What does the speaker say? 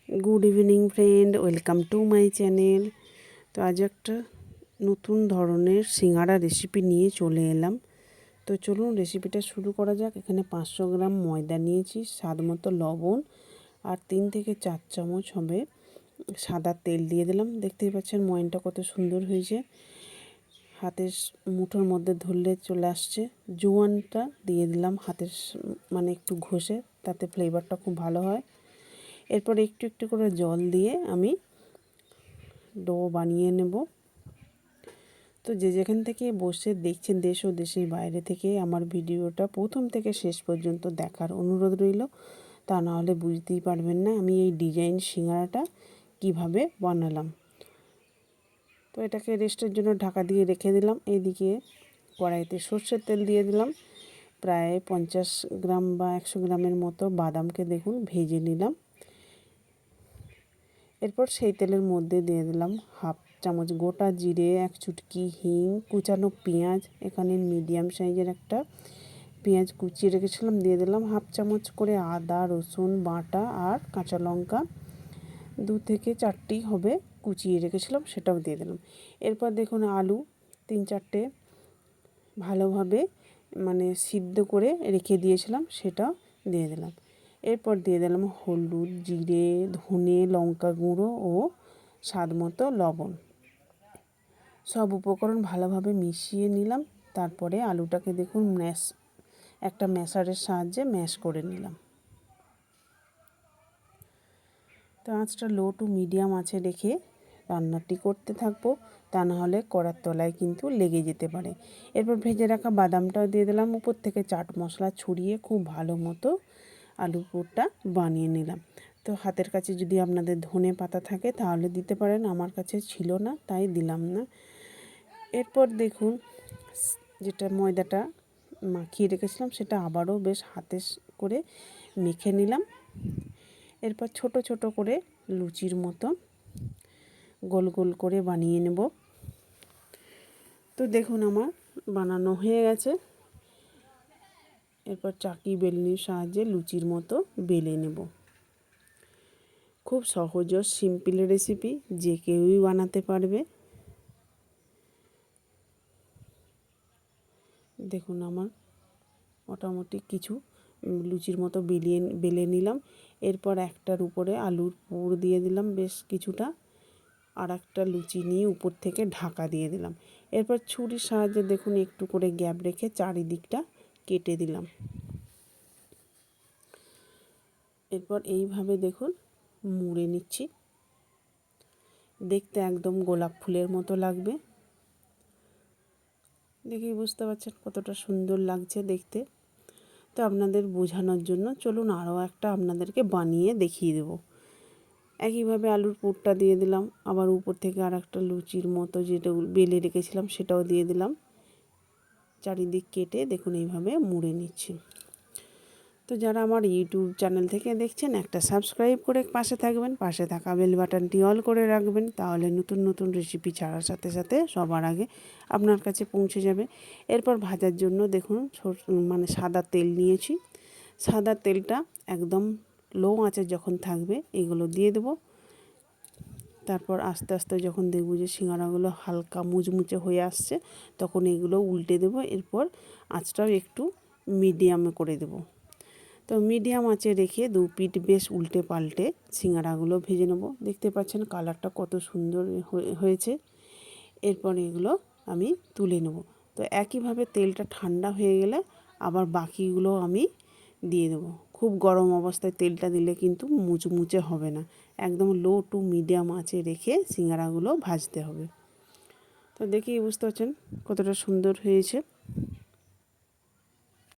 Good evening friend, welcome to my channel. তো আজ একটা নতুন ধরনের সিঙ্গাড়া রেসিপি নিয়ে চলে এলাম। তো চলুন রেসিপিটা শুরু করা যাক। এখানে 500 গ্রাম ময়দা নিয়েছি, স্বাদ মতো লবণ আর 3 থেকে 4 চামচ হবে সাদা তেল দিয়ে দিলাম। দেখতেই পাচ্ছেন ময়নটা কত সুন্দর হয়েছে, হাতের মুঠোর মধ্যে ধরলে চলে আসছে। জোয়ানটা দিয়ে দিলাম হাতের মানে একটু ঘষে, তাতে ফ্লেভারটা খুব ভালো হয়। এরপর একটু একটু করে জল দিয়ে আমি ডো বানিয়ে নেব। তো যে যেখান থেকে বসে দেখছেন, দেশ ও দেশের বাইরে থেকে, আমার ভিডিওটা প্রথম থেকে শেষ পর্যন্ত দেখার অনুরোধ রইল। তা না হলে বুঝতেই পারবেন না আমি এই ডিজাইন সিঙ্গারাটা কিভাবে বানালাম। তো এটাকে রেস্টের জন্য ঢাকা দিয়ে রেখে দিলাম। এইদিকে কড়াইতে সর্ষের তেল দিয়ে দিলাম। প্রায় 50 গ্রাম বা 100 গ্রামের মতো বাদামকে দেখুন ভেজে নিলাম। এরপর সেই তেলের মধ্যে দিয়ে দিলাম হাফ চামচ গোটা জিরে, 1 চুটকি হিং, কুচানো পেঁয়াজ, এখানে মিডিয়াম সাইজের একটা পেঁয়াজ কুচিয়ে রেখেছিলাম দিয়ে দিলাম। হাফ চামচ করে আদা রসুন বাটা আর কাঁচা লঙ্কা 2 থেকে 4টি হবে কুচিয়ে রেখেছিলাম, সেটাও দিয়ে দিলাম। এরপর দেখুন আলু 3-4টে ভালোভাবে মানে সিদ্ধ করে রেখে দিয়েছিলাম, সেটাও দিয়ে দিলাম। এরপর দিয়ে দিলাম হলুদ, জিরে, ধনে, লঙ্কা গুঁড়ো ও স্বাদ মতো লবণ। সব উপকরণ ভালোভাবে মিশিয়ে নিলাম। তারপরে আলুটাকে দেখুন একটা ম্যাশারের সাহায্যে ম্যাশ করে নিলাম। তো আঁচটা লো টু মিডিয়াম আঁচে রেখে রান্নাটি করতে থাকবো, তা না হলে কড়ার তলায় কিন্তু লেগে যেতে পারে। এরপর ভেজে রাখা বাদামটাও দিয়ে দিলাম। উপর থেকে চাট মশলা ছড়িয়ে খুব ভালো মতো আলুর পুরটা বানিয়ে নিলাম। তো হাতের কাছে যদি আপনাদের ধনে পাতা থাকে তাহলে দিতে পারেন, আমার কাছে ছিল না তাই দিলাম না। এরপর দেখুন যেটা ময়দাটা মাখিয়ে রেখেছিলাম সেটা আবারও বেশ হাতে করে মেখে নিলাম। এরপর ছোট ছোট করে লুচির মতো গোল গোল করে বানিয়ে নেব। তো দেখুন আমার বানানো হয়ে গেছে। এরপর চাকি বেলনির সাহায্যে লুচির মতো বেলে নেব। খুব সহজ ও সিম্পল রেসিপি, যে কেউই বানাতে পারবে। দেখুন আমার মোটামুটি কিছু লুচির মতো বেলে নিলাম। এরপর একটার উপরে আলুর পুর দিয়ে দিলাম বেশ কিছুটা, আর একটা লুচি নিয়ে উপর থেকে ঢাকা দিয়ে দিলাম। এরপর ছুরির সাহায্যে দেখুন একটু করে গ্যাপ রেখে চারিদিকটা কেটে দিলাম। এরপর এইভাবে দেখুন মুড়ে নিচ্ছি, দেখতে একদম গোলাপ ফুলের মতো লাগবে। দেখেই বুঝতে পারছেন কতটা সুন্দর লাগছে দেখতে। তো আপনাদের বোঝানোর জন্য চলুন আরও একটা আপনাদেরকে বানিয়ে দেখিয়ে দেব। একইভাবে আলুর পুরটা দিয়ে দিলাম, আবার উপর থেকে আর একটা লুচির মতো যেটা বেলে রেখেছিলাম সেটাও দিয়ে দিলাম। চারিদিক কেটে দেখুন এইভাবে মুড়ে নিচ্ছি। তো যারা আমার ইউটিউব চ্যানেল থেকে দেখছেন, একটা সাবস্ক্রাইব করে পাশে থাকবেন, পাশে থাকা বেল বাটনটি অল করে রাখবেন, তাহলে নতুন নতুন রেসিপি ছাড়ার সাথে সাথে সবার আগে আপনার কাছে পৌঁছে যাবে। এরপর ভাজার জন্য দেখুন মানে সাদা তেল নিয়েছি। সাদা তেলটা একদম লো আঁচে যখন থাকবে এগুলো দিয়ে দেবো। তারপর আস্তে আস্তে যখন দেখব যে সিঙ্গারাগুলো হালকা মুচমুচে হয়ে আসছে তখন এগুলো উল্টে দেবো। এরপর আঁচটাও একটু মিডিয়ামে করে দেব। তো মিডিয়াম আঁচে রেখে 2 পিঠ বেশ উল্টে পাল্টে সিঙ্গারাগুলো ভেজে নেব। দেখতে পাচ্ছেন কালারটা কত সুন্দর হয়েছে। এরপর এগুলো আমি তুলে নেব। তো একইভাবে তেলটা ঠান্ডা হয়ে গেলে আবার বাকিগুলো আমি দিয়ে দেবো। খুব গরম অবস্থায় তেলটা দিলে কিন্তু মুচমুচে হবে না, একদম লো টু মিডিয়াম আঁচে রেখে সিঙ্গারাগুলো ভাজতে হবে। তো দেখেই বুঝতে পারছেন কতটা সুন্দর হয়েছে।